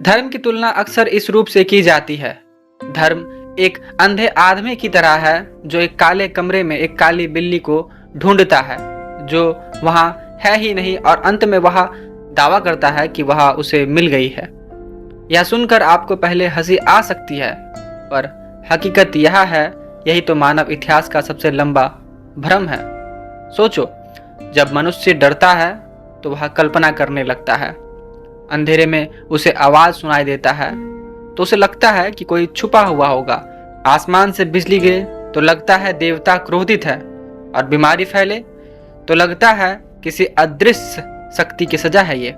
धर्म की तुलना अक्सर इस रूप से की जाती है। धर्म एक अंधे आदमी की तरह है जो एक काले कमरे में एक काली बिल्ली को ढूंढता है जो वहां है ही नहीं और अंत में वह दावा करता है कि वह उसे मिल गई है। यह सुनकर आपको पहले हंसी आ सकती है, पर हकीकत यह है, यही तो मानव इतिहास का सबसे लंबा भ्रम है। सोचो, जब मनुष्य डरता है तो वह कल्पना करने लगता है। अंधेरे में उसे आवाज सुनाई देता है तो उसे लगता है कि कोई छुपा हुआ होगा। आसमान से बिजली गिरे तो लगता है देवता क्रोधित है, और बीमारी फैले तो लगता है किसी अदृश्य शक्ति की सजा है। ये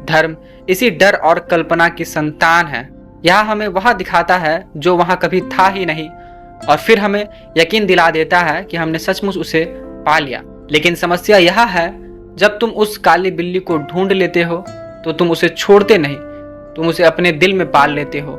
धर्म इसी डर और कल्पना की संतान है। यह हमें वह दिखाता है जो वहां कभी था ही नहीं, और फिर हमें यकीन दिला देता है कि हमने सचमुच उसे पा लिया। लेकिन समस्या यह है, जब तुम उस काली बिल्ली को ढूंढ लेते हो तो तुम उसे छोड़ते नहीं, तुम उसे अपने दिल में पाल लेते हो।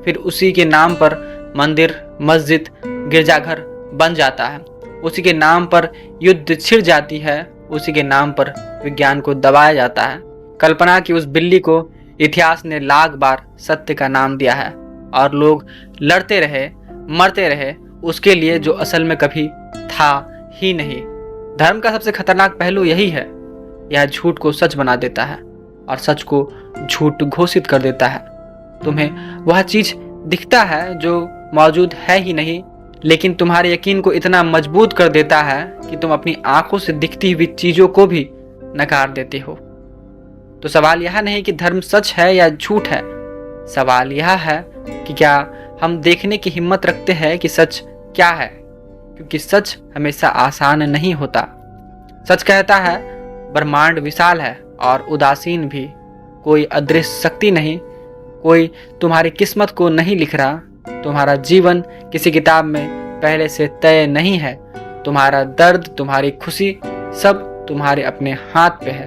फिर उसी के नाम पर मंदिर, मस्जिद, गिरजाघर बन जाता है। उसी के नाम पर युद्ध छिड़ जाती है। उसी के नाम पर विज्ञान को दबाया जाता है। कल्पना की उस बिल्ली को इतिहास ने लाख बार सत्य का नाम दिया है, और लोग लड़ते रहे, मरते रहे उसके लिए जो असल में कभी था ही नहीं। धर्म का सबसे खतरनाक पहलू यही है, यह झूठ को सच बना देता है और सच को झूठ घोषित कर देता है। तुम्हें वह चीज दिखता है जो मौजूद है ही नहीं, लेकिन तुम्हारे यकीन को इतना मजबूत कर देता है कि तुम अपनी आंखों से दिखती हुई चीजों को भी नकार देते हो। तो सवाल यह नहीं कि धर्म सच है या झूठ है, सवाल यह है कि क्या हम देखने की हिम्मत रखते हैं कि सच क्या है, क्योंकि सच हमेशा आसान नहीं होता। सच कहता है ब्रह्मांड विशाल है और उदासीन भी। कोई अदृश्य शक्ति नहीं, कोई तुम्हारी किस्मत को नहीं लिख रहा। तुम्हारा जीवन किसी किताब में पहले से तय नहीं है। तुम्हारा दर्द, तुम्हारी खुशी, सब तुम्हारे अपने हाथ पे है।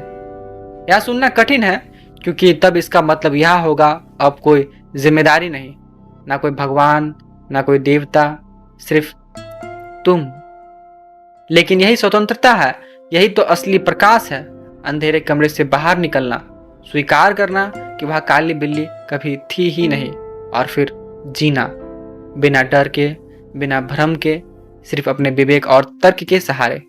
यह सुनना कठिन है, क्योंकि तब इसका मतलब यह होगा अब कोई जिम्मेदारी नहीं, ना कोई भगवान, ना कोई देवता, सिर्फ तुम। लेकिन यही स्वतंत्रता है, यही तो असली प्रकाश है। अंधेरे कमरे से बाहर निकलना, स्वीकार करना कि वह काली बिल्ली कभी थी ही नहीं, और फिर जीना बिना डर के, बिना भ्रम के, सिर्फ अपने विवेक और तर्क के सहारे।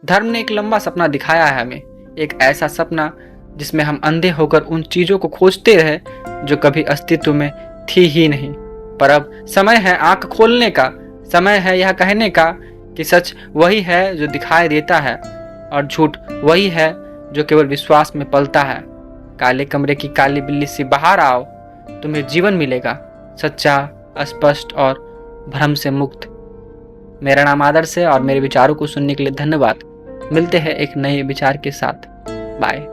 धर्म ने एक लंबा सपना दिखाया है हमें, एक ऐसा सपना जिसमें हम अंधे होकर उन चीजों को खोजते रहे जो कभी अस्तित्व में थी ही नहीं। पर अब समय है आंख खोलने का, समय है यह कहने का कि सच वही है जो दिखाई देता है, और झूठ वही है जो केवल विश्वास में पलता है। काले कमरे की काली बिल्ली से बाहर आओ, तुम्हें जीवन मिलेगा, सच्चा, स्पष्ट और भ्रम से मुक्त। मेरा नाम आदर्श है और मेरे विचारों को सुनने के लिए धन्यवाद। मिलते हैं एक नए विचार के साथ। बाय।